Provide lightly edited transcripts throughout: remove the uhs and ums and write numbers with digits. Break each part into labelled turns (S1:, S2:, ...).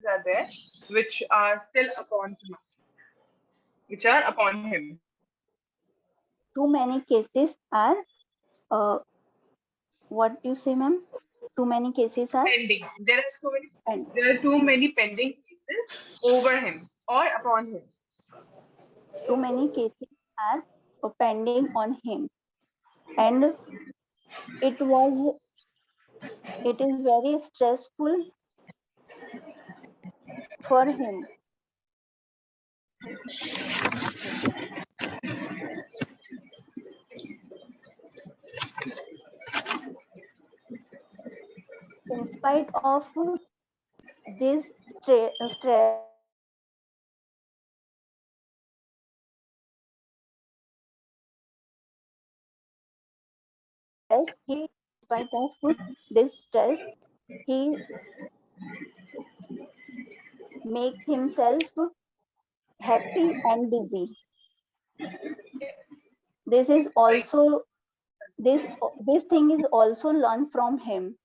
S1: are there which are still upon him, which are upon him.
S2: Too many cases are, what do you say, ma'am? Too many cases are
S1: Pending. There are so many.
S2: and
S1: There are too many pending cases over him or upon him.
S2: too many cases are pending on him, and it was it is very stressful for him. In spite of this stress, in spite of this stress, he makes himself happy and busy. This is
S1: Right.
S2: also this thing is also learned from him.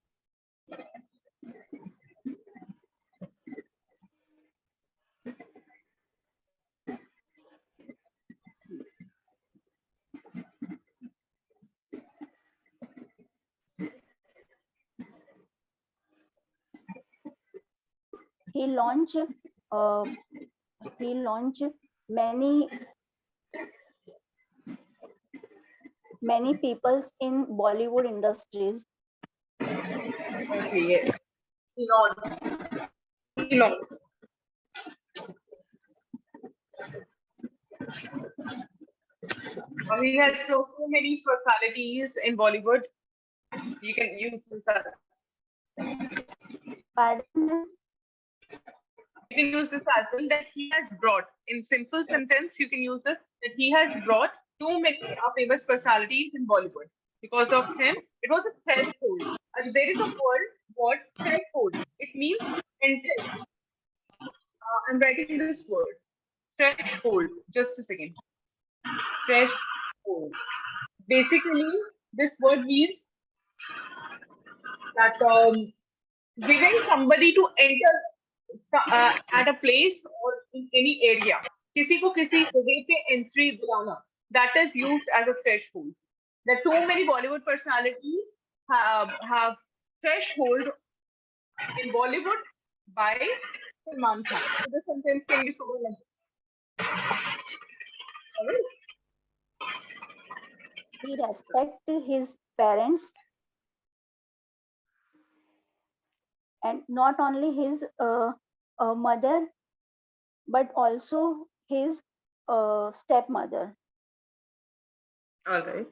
S2: He launched uh, he launched many people in Bollywood industries.
S1: Okay. Yes. Elon. Elon. He has so many specialities in Bollywood. You can use this as
S2: Pardon?
S1: you can use this as well that he has brought in simple sentence you can use this that he has brought too many famous personalities in Bollywood. Because of him it was a threshold. There is a word threshold. It means entrance. I'm writing this word threshold. Just a second. Threshold. Basically this word means that giving somebody to enter at a place or in any area. किसी को किसी जगह पे entry दिलाना. That is used as a threshold. There are too many Bollywood personalities have threshold in Bollywood by Salman Khan. So the sentence can be so like alright?
S2: He respect his parents, and not only his mother, but also his stepmother.
S1: All right.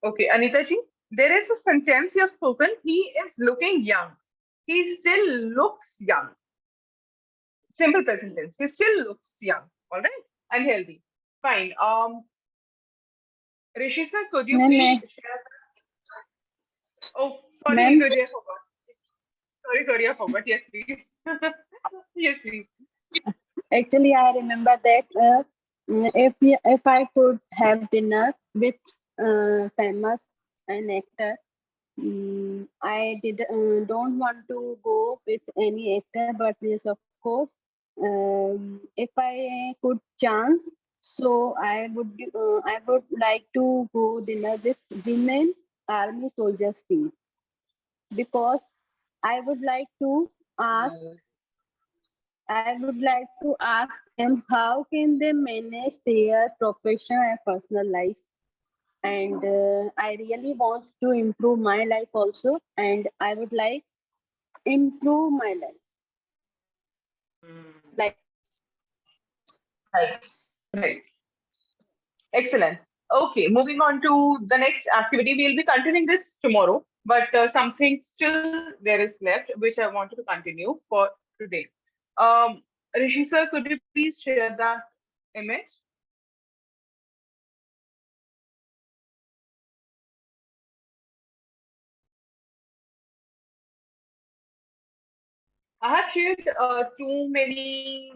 S1: Okay, Anita ji, there is a sentence you have spoken. He is looking young. He still looks young. Simple present tense. He still looks young. All right, and healthy. Fine. Rishi sir, could you please share? Oh, sorry,
S3: Ma'am,
S1: sorry, I forgot. Sorry, I forgot. Yes, please. Yes, please.
S3: actually, I remember that if I could have dinner with famous an actor, I did don't want to go with any actor, but yes, of course, if I could chance, so I would like to go dinner with women army soldiers team because I would like to ask I would like to ask them how can they manage their professional and personal lives. And I really want to improve my life also, and I would like improve my life. Like
S1: Right. Right. Excellent. Okay, moving on to the next activity. We'll be continuing this tomorrow, but something still there is left, which I wanted to continue for today. Um, Rishi sir, could you please share that image? I have shared too many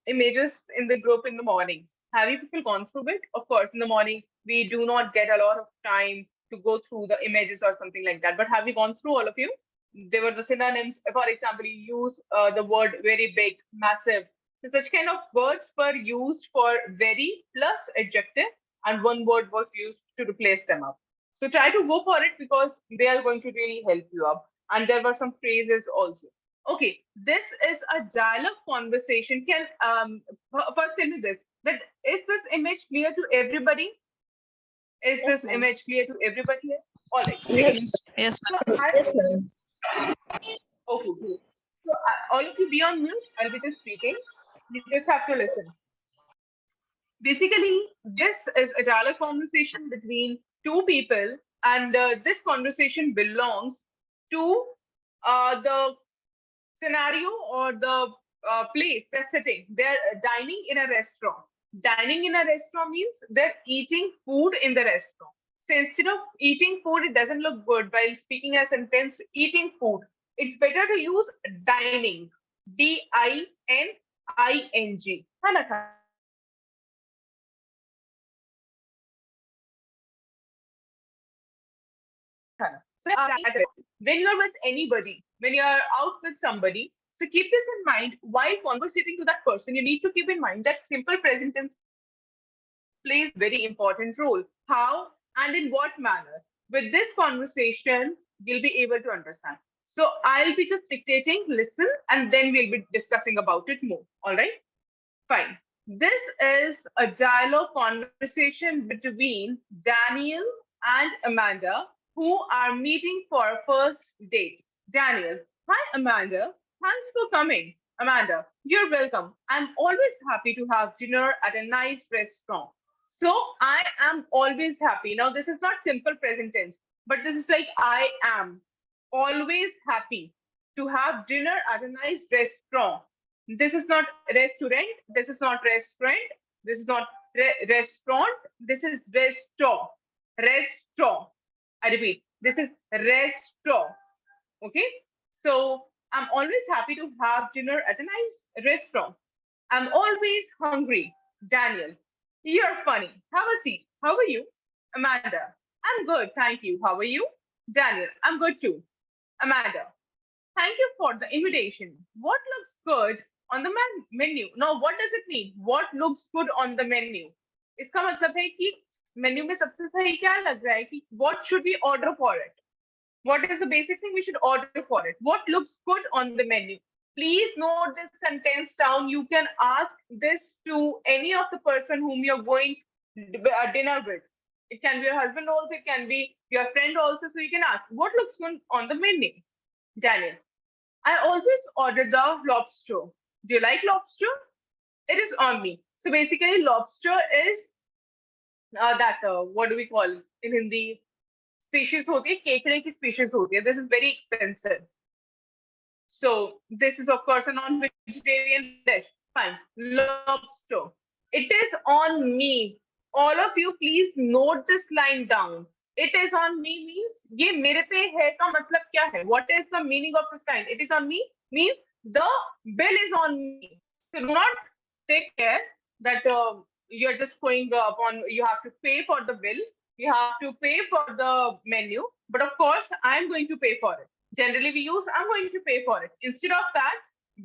S1: images in the group in the morning. Have you people gone through it? Of course, in the morning, we do not get a lot of time to go through the images or something like that. But have you gone through all of you? There were the synonyms. For example, you use the word very big, massive. So such kind of words were used for very plus adjective, and one word was used to replace them up. So try to go for it because they are going to really help you up. And there were some phrases also. Okay, this is a dialogue conversation. Can first tell me this, that is this image clear to everybody? Is
S2: Yes,
S1: this
S2: ma'am.
S1: image clear to everybody here? All right, great.
S4: Yes, yes,
S1: So
S4: ma'am.
S1: I
S2: Yes, ma'am.
S1: okay, great. So all of you be on mute. I'll be just speaking. You just have to listen. Basically, this is a dialogue conversation between two people, and this conversation belongs to the scenario or the place they're sitting. They're dining in a restaurant. Dining in a restaurant means they're eating food in the restaurant. So instead of eating food, it doesn't look good while speaking a sentence eating food. It's better to use dining. DINING. खाना खाना. So when you're with anybody, when you're out with somebody, so keep this in mind while conversating to that person. You need to keep in mind that simple present tense plays very important role. How and in what manner? With this conversation, you'll be able to understand. So I'll be just dictating, listen, and then we'll be discussing about it more. All right? Fine. This is a dialogue conversation between Daniel and Amanda, who are meeting for a first date. Daniel, hi Amanda. Thanks for coming. Amanda, you're welcome. I'm always happy to have dinner at a nice restaurant. So I am always happy. Now, this is not simple present tense, but this is like I am always happy to have dinner at a nice restaurant. This is not restaurant. This is not restaurant. This is not restaurant. This is restaurant. Restaurant. I repeat, this is restaurant. Okay. So I'm always happy to have dinner at a nice restaurant. I'm always hungry. Daniel, you're funny. Have a seat. How are you? Amanda, I'm good. Thank you. How are you? Daniel, I'm good too. Amanda, thank you for the invitation. What looks good on the menu? Now, what does it mean? What looks good on the menu? इसका मतलब है कि menu में सबसे सही क्या लग रहा है कि what should we order for it? What is the basic thing we should order for it? What looks good on the menu? Please note this sentence down. You can ask this to any of the person whom you're going dinner with. It can be your husband also, it can be your friend also. So you can ask, what looks good on the menu? Daniel, I always order the lobster. Do you like lobster? It is on me. So basically, lobster is that what do we call in Hindi? Species होती है, केकड़े की species होती है. This is very expensive. So this is of course a non-vegetarian dish. Fine. Lobster. It is on me. All of you, please note this line down. It is on me means ये मेरे पे है का मतलब क्या है? What is the meaning of this line? It is on me means the bill is on me. So do not take care that you're just going upon. You have to pay for the bill. You have to pay for the menu. But of course, I'm going to pay for it. Generally, we use I'm going to pay for it. Instead of that,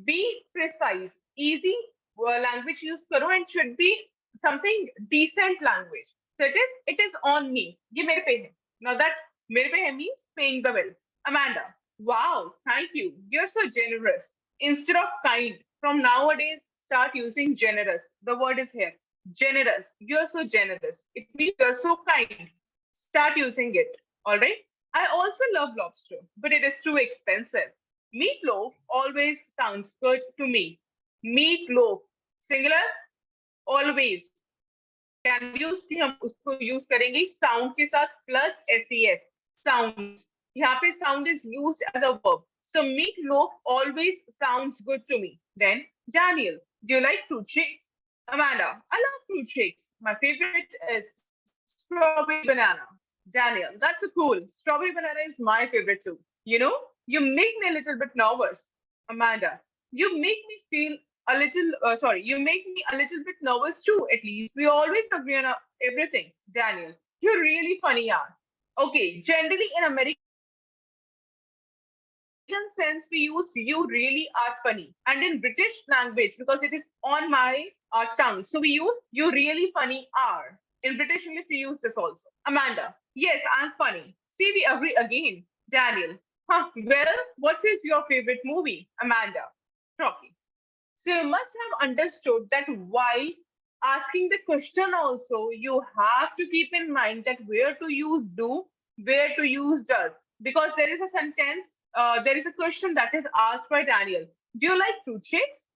S1: be precise. Easy language use karo and should be something decent language. So it is on me. ये मेरे पे है. Now that मेरे पे है means paying the bill. Amanda, wow, thank you. You're so generous. Instead of kind, from nowadays, start using generous. The word is here. Generous. You're so generous. It means you're so kind. Start using it. All right. I also love lobster, but it is too expensive. Meatloaf always sounds good to me. Meatloaf. Singular. Always. Can we use भी हम उसको use करेंगे sound के साथ plus ses. Sound. यहाँ पे sound is used as a verb. So meatloaf always sounds good to me. Then Daniel, do you like fruit shakes? Amanda, I love fruit shakes. My favorite is strawberry banana. Daniel, that's so cool. Strawberry banana is my favorite too. You know, you make me a little bit nervous. Amanda, you make me feel you make me a little bit nervous too, at least. We always agree on everything, Daniel. You're really funny, yeah. Okay, generally in American sense, we use you really are funny. And in British language, because it is on my tongue, so we use you really funny are. In British English, we use this also. Amanda, yes, I'm funny. See, we agree again. Daniel, well, what is your favorite movie? Amanda, Rocky. So you must have understood that while asking the question also, you have to keep in mind that where to use do, where to use does. Because there is a sentence, there is a question that is asked by Daniel. Do you like fruit shakes?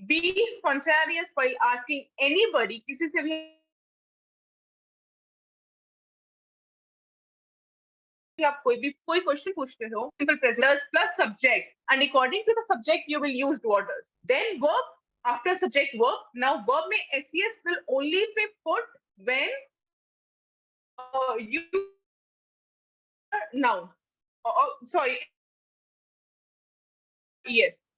S1: Be spontaneous while asking anybody, किसी से भी आप कोई भी कोई question पूछते हो, simple present tense plus subject, and according to the subject, you will use do or does. Then verb after subject verb. Now verb में ses will only be put when you are now. Sorry, yes. When you are